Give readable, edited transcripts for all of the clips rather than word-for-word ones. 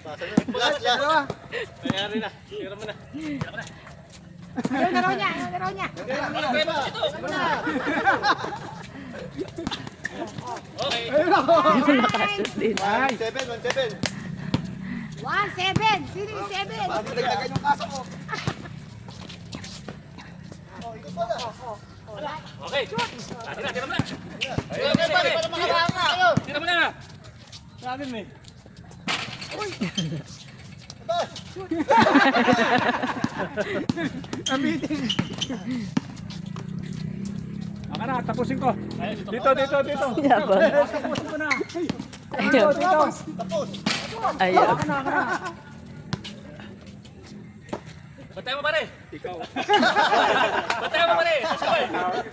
Last. Mayari na. Tira mo na. Ayaw na raw niya, ayaw na raw niya. Okay. Nakashoot din. 1-7. 1-7. Sino yung 7? Bakit nagdagan yung kaso ko? Okay. Tira mo na. Okay, pare, para makaraan na kayo. Tira mo na. Sabi mo eh. Aka na, tapusin ko. Dito. Yabang. Tapusin ko na. Ayaw. Tapos. Ayaw. Batay mo pare. Ikaw. Batay mo pare. Sabay. Tawag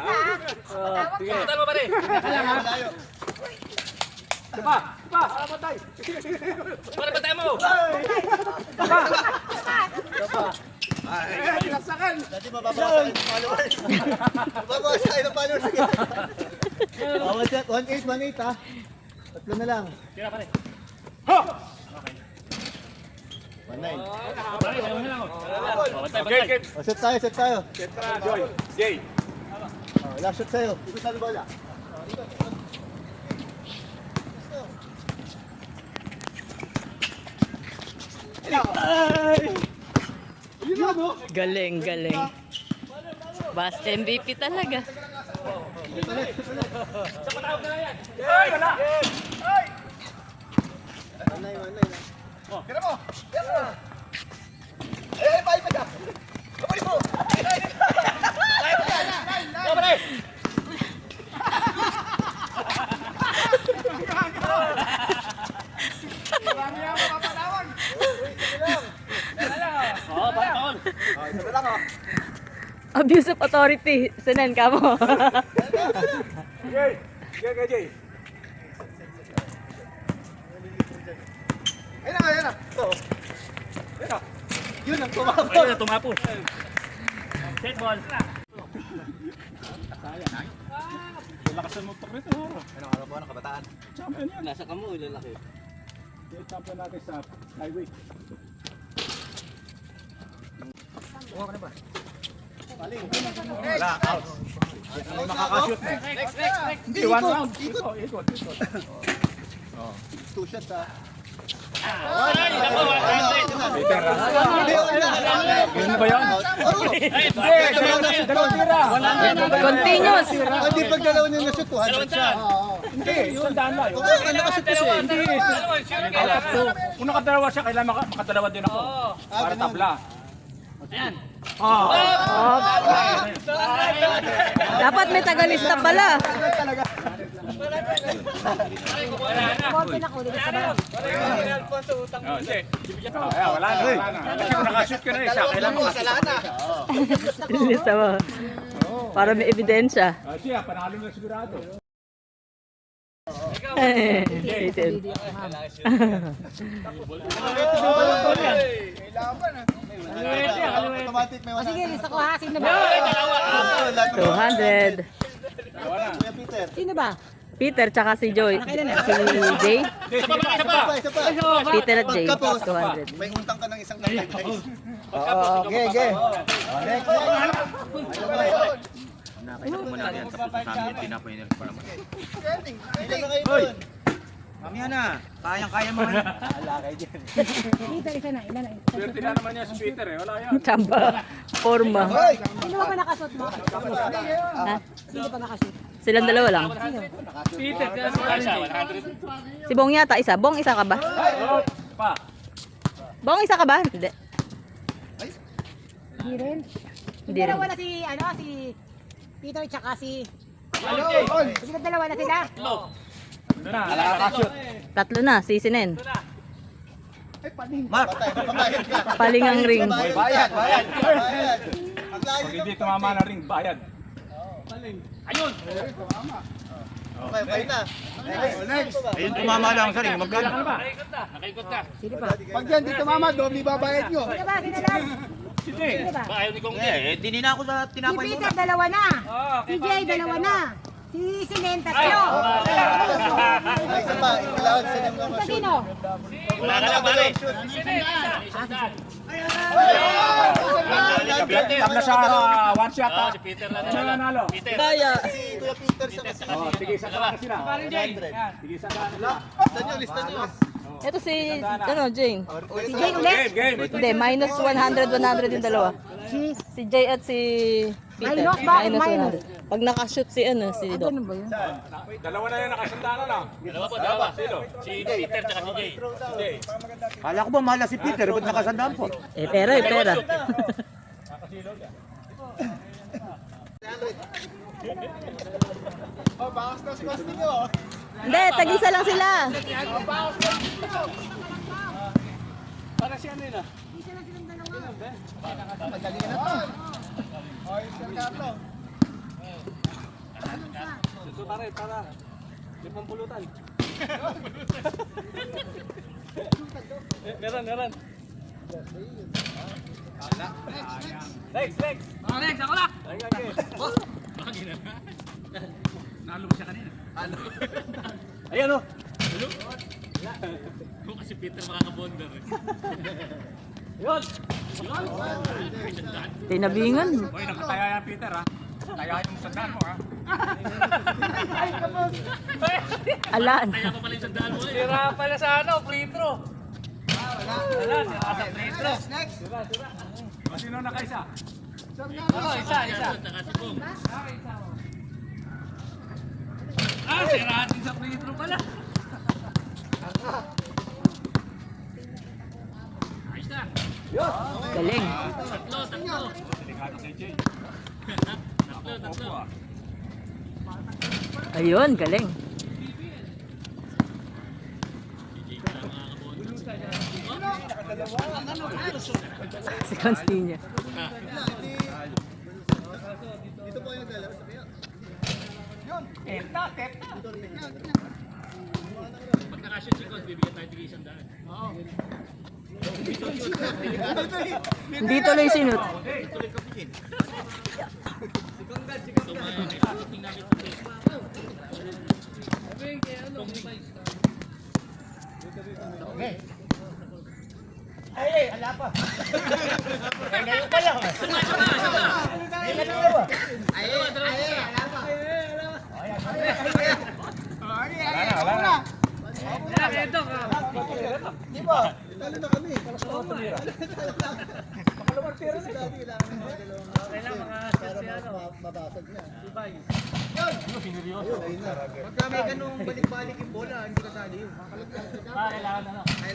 ka, ha? Batay mo pare. Malayo. Diba? Patay. Pare batay mo. Dati mababawasan yung followers. Mababawasan yung followers. Bawal siya. 1-8 ha. Tatlo na lang. Tira pare. 1-9. Pare, ayaw na lang. Batay. O, set tayo. Tetra, Joy. Jay. Last shot sa'yo. Ikot na bola. Galing. Bas MVP talaga. Tira mo! Eh, bye pa ka! Kapali mo! Go pare. Oh, baton. Isa na lang ha. Abuse of authority. Sanan ka mo. Jay. Ayun na. Ito. Yun ang tumabot. Ayun na, tumapos. Set ball. Lakas ng motor nito. Anong araw mo ng kabataan? Champion yan. Nasa kamo, lalaki. Yung champion natin sa highway. Wala, out. May makakashoot na. Next. Hindi, one round. Ikot. Two shots ha. Ay, nako, 100. Peter, ha? Hindi, wala. Yun ba yun? Dalawang tira. Continuous. Hindi pag dalawa niya na shoot, 200 siya. Hindi, isang daan lang. Kung ano nakashoot kasi. Dalawa, sure kailangan. Kung nakadalawa siya, kailangan makadalawa din ako. Para ganun. tabla. Ayan. Dapat may tagalista pala. Konti na kulit sa balang. Hindi. Wala na. Kasi kung nakashoot ka na isa, kailangan makasala. Lista mo. Para may ebidensya. Siya, panalo na sigurado. Automatic may O sige, lista ko ha. Sino ba? 200. Kuya Peter. Sino ba? Peter tsaka si Joy. Si Jay. Isa pa. Isa pa. Peter at Jay. Pagkapos, 200. may utang ka ng isang tatay guys. Okay. Next. Nakita ko muna yan, tapos sa amin, tinapay nila para mag- Ito na kayo doon. Mamaya na, kayang-kaya mo. Peter, isa na. Ilan na? Swerte na naman niya si Peter eh. Wala yan. Chamba. Forma. Hoy! Sino ba nakasuot mo? Ha? Sino ba nakasuot? Silang dalawa lang. Sino? Peter, kaya sa 100. Si Bong yata isa. Bong isa ka ba? Pa. Bong isa ka ba? Hindi. Hindi rin. Hindi rin. Dalawa na si, si Peter tsaka si... Ano? Sino dalawa na sila? Nakakashoot. Tatlo na. Sisinin. Mark, Pabayad ka. Palingang ring. Bayad. Bayad. Ang layo Pag hindi ng- tumama na ring, bayad. Ayun. Okay, okay na. Next. ayun tumama lang sa ring, magkano? Nakaikot na. Sino ba? Pag yan di tumama, doble babayad nyo. Sino ba? Sino lang? Sino ba? Ba, ayaw ni Kong Eh, dinina ako sa Si tinapay mo. Peter, dalawa na. Si Jay, dalawa na. Si Sinen, tatlo. Ay, isa pa. Kailangan sa nang mga Sa shoot. sino? Wala ka lang, pare. Tap na sa one shot ha. Si Peter na Sino nanalo? Peter. Si Kuya Peter sa kasi. Sige, isa na sila. 100. Sige, isa na. Lista nyo. Ito si, Jane. Si Jay ulit. Game. Hindi, minus 100, 100 yung dalawa. Si Jay at si Peter. Minus? Bakit minus? 100. Pag nakashoot si Doc. Ano ba yun? Dalawa na yan, nakasandaan na. Dalawa po, dalawa. Si Peter tsaka si Jay. Kala ko ba mahal si Peter, ba't nakasandaan po? Pera. Oh, bakas na si Costi nyo. Hindi, tag-isa lang sila. Para siya na yun ah. Madali na to. Oh, yung Sir Carlo. So, para. Limang pulutan. Meron. Lex! Lex, ako na! Nalo ba siya kanina? Ayan o! Kung kasi Peter makakabonder eh. Yun! Tinabingan. Hoy, nakataya yan Peter ha. Tayahin mo sandaan mo ha. Alan. Kaya pa pala yung sandaan mo eh. Sira pala sa free throw. Wala, sira sa free throw. Next. Sino na kaisa? Isa. Tsaka si Bong. Sira din sa free throw pala. Ayos na. Galing. Tatlo. Delikado kay Jay. Tatlo. Ayun, galing. Si Constantino. Dito po yung dalawa sa kayo. Teta. Pag nakashoot si Cos, bibigyan tayo tigil isang daan. Hindi tuloy sinut. Ay, ala pa. Ngayon pa lang. Di ba? Talo na kami. Makalawang tira na ito. Para mabasag na. Pagka may ganung balik-balik yung bola, hindi ka sali yun.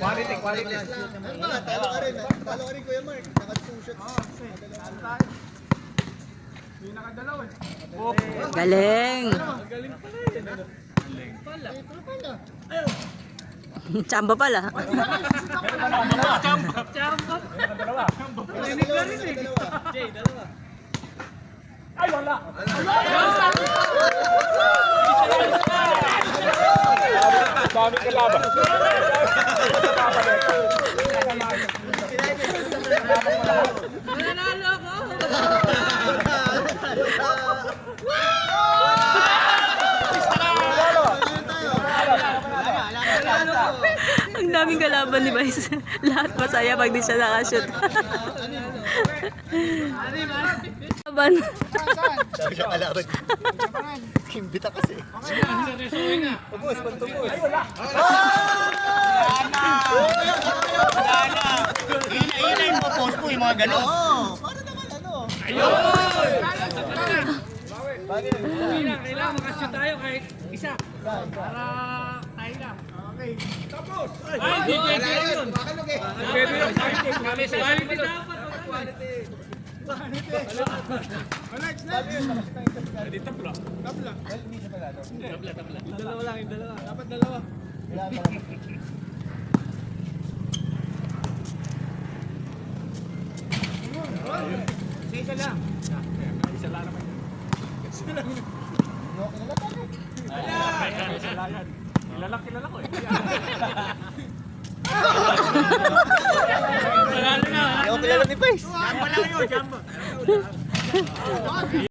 Quality. Talo ka rin. Talo ka rin, Kuya Mark. Naka-2 shots. Galing. Chamba pala. Dalawa. Ay, wala! Dami kalaban. Ang daming kalaban ni Vice. Lahat masaya pag di siya nakashoot. Laban. Sabi siya kalaban. Kimbita kasi. Tubos, pantubos. Ay, wala. Yun na yung post po, yung mga gano'n. Oo, para naman ano. Kailangan makashoot tayo kahit isa. Para tayo na. Okay. Tapos! Ay, hindi pwede yun. Pwede yun. Quality dapat. Quality. Hindi tabla. Tabla. Yung dalawa lang, yung dalawa. Dapat dalawa. Isa lang. Isa lang naman. Isa lang. Kilala ko eh. Ayaw kilala ni Vice. Jamba lang yun, jamba.